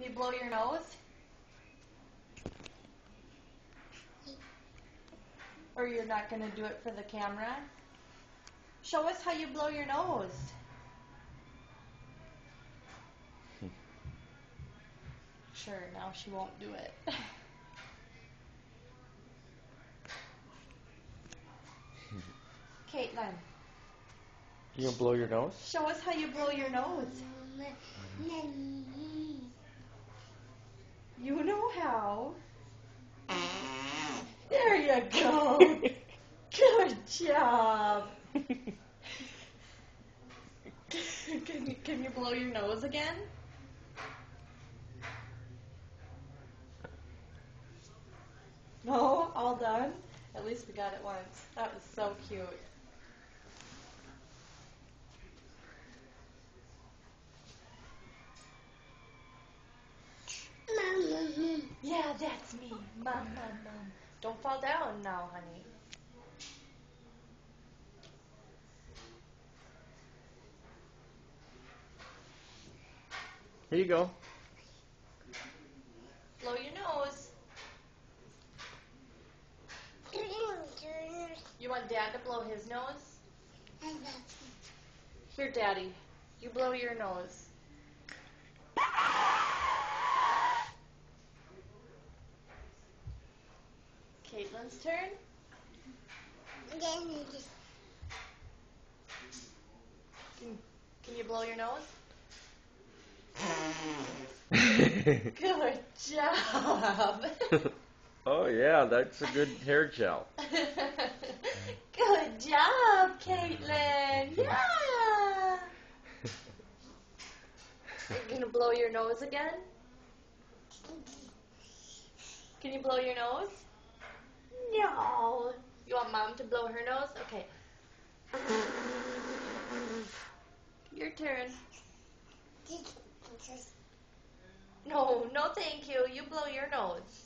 Can you blow your nose? Or you're not going to do it for the camera? Show us how you blow your nose. Sure, now she won't do it. Caitlin. You gonna blow your nose? Show us how you blow your nose. You know how. There you go. Good job. Can you blow your nose again? No? All done? At least we got it once. That was so cute. Yeah, that's me. Mom. Don't fall down now, honey. Here you go. Blow your nose. You want Dad to blow his nose? Here, Daddy. You blow your nose. Caitlin's turn. Can you blow your nose? Good job. Oh yeah, that's a good hair gel. Good job, Caitlin. Yeah. You're gonna blow your nose again? Can you blow your nose? No. You want Mom to blow her nose? Okay. Your turn. No, thank you. You blow your nose.